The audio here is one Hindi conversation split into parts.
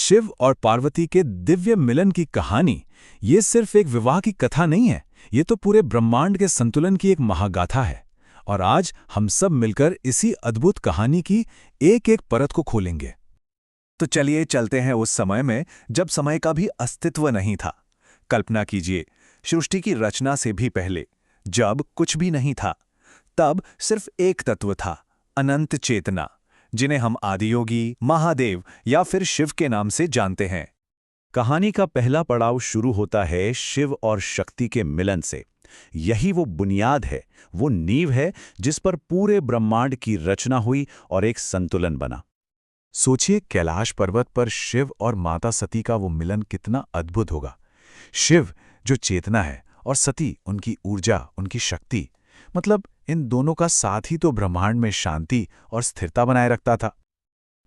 शिव और पार्वती के दिव्य मिलन की कहानी ये सिर्फ एक विवाह की कथा नहीं है, ये तो पूरे ब्रह्मांड के संतुलन की एक महागाथा है। और आज हम सब मिलकर इसी अद्भुत कहानी की एक-एक परत को खोलेंगे। तो चलिए चलते हैं उस समय में जब समय का भी अस्तित्व नहीं था। कल्पना कीजिए, सृष्टि की रचना से भी पहले, जब कुछ भी नहीं था। तब सिर्फ एक तत्व था, अनंत चेतना, जिन्हें हम आदियोगी, महादेव या फिर शिव के नाम से जानते हैं। कहानी का पहला पड़ाव शुरू होता है शिव और शक्ति के मिलन से। यही वो बुनियाद है, वो नींव है जिस पर पूरे ब्रह्मांड की रचना हुई और एक संतुलन बना। सोचिए, कैलाश पर्वत पर शिव और माता सती का वो मिलन कितना अद्भुत होगा। शिव जो चेतना है और सती उनकी ऊर्जा, उनकी शक्ति, मतलब इन दोनों का साथ ही तो ब्रह्मांड में शांति और स्थिरता बनाए रखता था।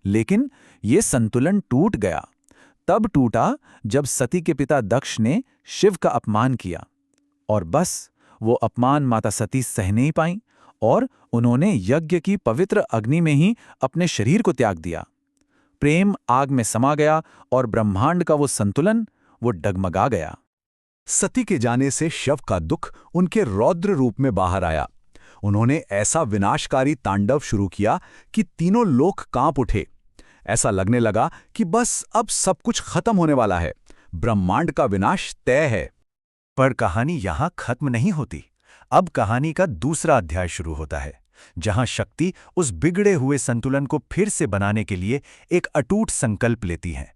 लेकिन ये संतुलन टूट गया। तब टूटा जब सती के पिता दक्ष ने शिव का अपमान किया, और बस वो अपमान माता सती सह नहीं पाईं और उन्होंने यज्ञ की पवित्र अग्नि में ही अपने शरीर को त्याग दिया। प्रेम आग में समा गया और ब्रह्मांड का वो संतुलन वो डगमगा गया। सती के जाने से शव का दुख उनके रौद्र रूप में बाहर आया। उन्होंने ऐसा विनाशकारी तांडव शुरू किया कि तीनों लोक कांप उठे। ऐसा लगने लगा कि बस अब सब कुछ खत्म होने वाला है, ब्रह्मांड का विनाश तय है। पर कहानी यहां खत्म नहीं होती। अब कहानी का दूसरा अध्याय शुरू होता है, जहां शक्ति उस बिगड़े हुए संतुलन को फिर से बनाने के लिए एक अटूट संकल्प लेती है।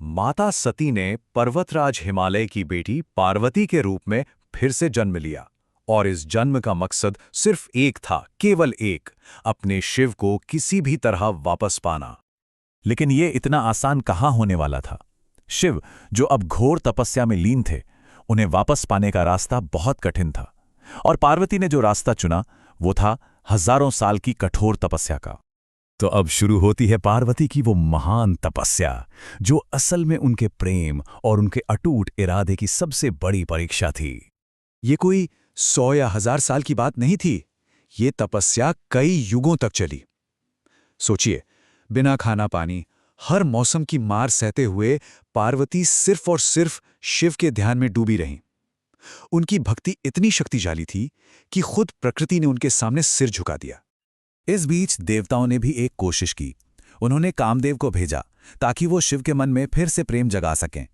माता सती ने पर्वतराज हिमालय की बेटी पार्वती के रूप में फिर से जन्म लिया, और इस जन्म का मकसद सिर्फ एक था, केवल एक, अपने शिव को किसी भी तरह वापस पाना। लेकिन ये इतना आसान कहाँ होने वाला था। शिव, जो अब घोर तपस्या में लीन थे, उन्हें वापस पाने का रास्ता बहुत कठिन था। और पार्वती ने जो रास्ता चुना वो था हजारों साल की कठोर तपस्या का। तो अब शुरू होती है पार्वती की वो महान तपस्या, जो असल में उनके प्रेम और उनके अटूट इरादे की सबसे बड़ी परीक्षा थी। ये कोई 100 या 1000 साल की बात नहीं थी, ये तपस्या कई युगों तक चली। सोचिए, बिना खाना पानी, हर मौसम की मार सहते हुए पार्वती सिर्फ और सिर्फ शिव के ध्यान में डूबी रहीं। उनकी भक्ति इतनी शक्तिशाली थी कि खुद प्रकृति ने उनके सामने सिर झुका दिया। इस बीच देवताओं ने भी एक कोशिश की। उन्होंने कामदेव को भेजा ताकि वो शिव के मन में फिर से प्रेम जगा सकें।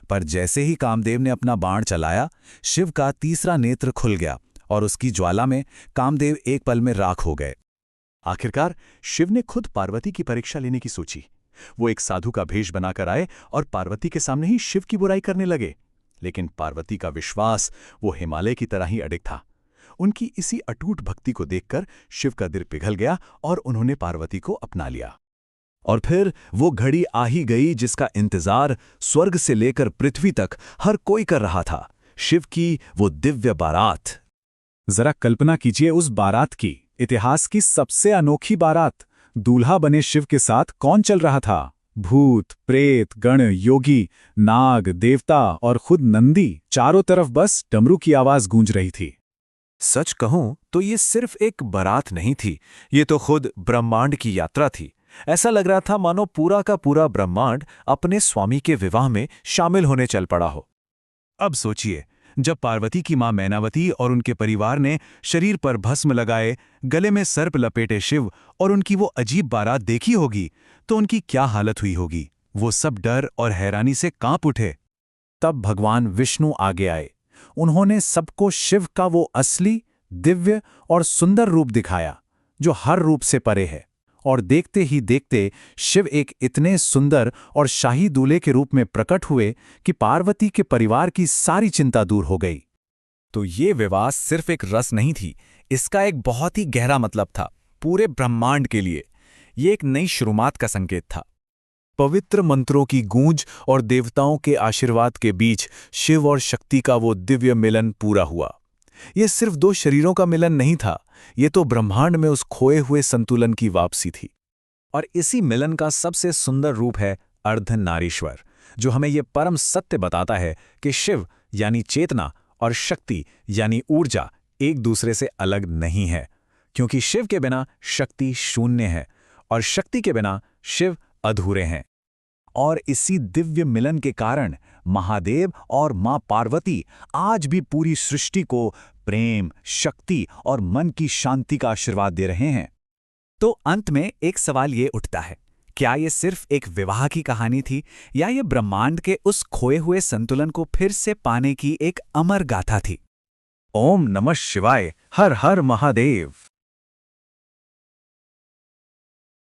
पर जैसे ही कामदेव ने अपना बाण चलाया, शिव का तीसरा नेत्र खुल गया और उसकी ज्वाला में कामदेव एक पल में राख हो गए। आखिरकार शिव ने खुद पार्वती की परीक्षा लेने की सोची। वो एक साधु का भेष बनाकर आए और पार्वती के सामने ही शिव की बुराई करने लगे। लेकिन पार्वती का विश्वास वो हिमालय की तरह ही अडिग था। उनकी इसी अटूट भक्ति को देखकर शिव का दिल पिघल गया और उन्होंने पार्वती को अपना लिया। और फिर वो घड़ी आ ही गई जिसका इंतजार स्वर्ग से लेकर पृथ्वी तक हर कोई कर रहा था, शिव की वो दिव्य बारात। जरा कल्पना कीजिए उस बारात की, इतिहास की सबसे अनोखी बारात। दूल्हा बने शिव के साथ कौन चल रहा था? भूत, प्रेत, गण, योगी, नाग, देवता और खुद नंदी। चारों तरफ बस डमरू की आवाज गूंज रही थी। सच कहूं तो ये सिर्फ एक बारात नहीं थी, ये तो खुद ब्रह्मांड की यात्रा थी। ऐसा लग रहा था मानो पूरा का पूरा ब्रह्मांड अपने स्वामी के विवाह में शामिल होने चल पड़ा हो। अब सोचिए, जब पार्वती की मां मैनावती और उनके परिवार ने शरीर पर भस्म लगाए, गले में सर्प लपेटे शिव और उनकी वो अजीब बारात देखी होगी, तो उनकी क्या हालत हुई होगी। वो सब डर और हैरानी से कांप उठे। तब भगवान विष्णु आगे आए। उन्होंने सबको शिव का वो असली, दिव्य और सुंदर रूप दिखाया, जो हर रूप से परे है। और देखते ही देखते शिव एक इतने सुंदर और शाही दूल्हे के रूप में प्रकट हुए कि पार्वती के परिवार की सारी चिंता दूर हो गई। तो ये विवाह सिर्फ एक रस्म नहीं थी, इसका एक बहुत ही गहरा मतलब था पूरे ब्रह्मांड के लिए। ये एक नई शुरुआत का संकेत था। पवित्र मंत्रों की गूंज और देवताओं के आशीर्वाद के बीच शिव और शक्ति का वो दिव्य मिलन पूरा हुआ। ये सिर्फ दो शरीरों का मिलन नहीं था, ये तो ब्रह्मांड में उस खोए हुए संतुलन की वापसी थी। और इसी मिलन का सबसे सुंदर रूप है अर्धनारीश्वर, जो हमें ये परम सत्य बताता है कि शिव यानी चेतना और शक्ति यानी ऊर्जा एक दूसरे से अलग नहीं है, क्योंकि शिव के बिना शक्ति शून्य है और शक्ति के बिना शिव अधूरे हैं। और इसी दिव्य मिलन के कारण महादेव और मां पार्वती आज भी पूरी सृष्टि को प्रेम, शक्ति और मन की शांति का आशीर्वाद दे रहे हैं। तो अंत में एक सवाल ये उठता है, क्या ये सिर्फ एक विवाह की कहानी थी या ये ब्रह्मांड के उस खोए हुए संतुलन को फिर से पाने की एक अमर गाथा थी? ओम नमः शिवाय। हर हर महादेव।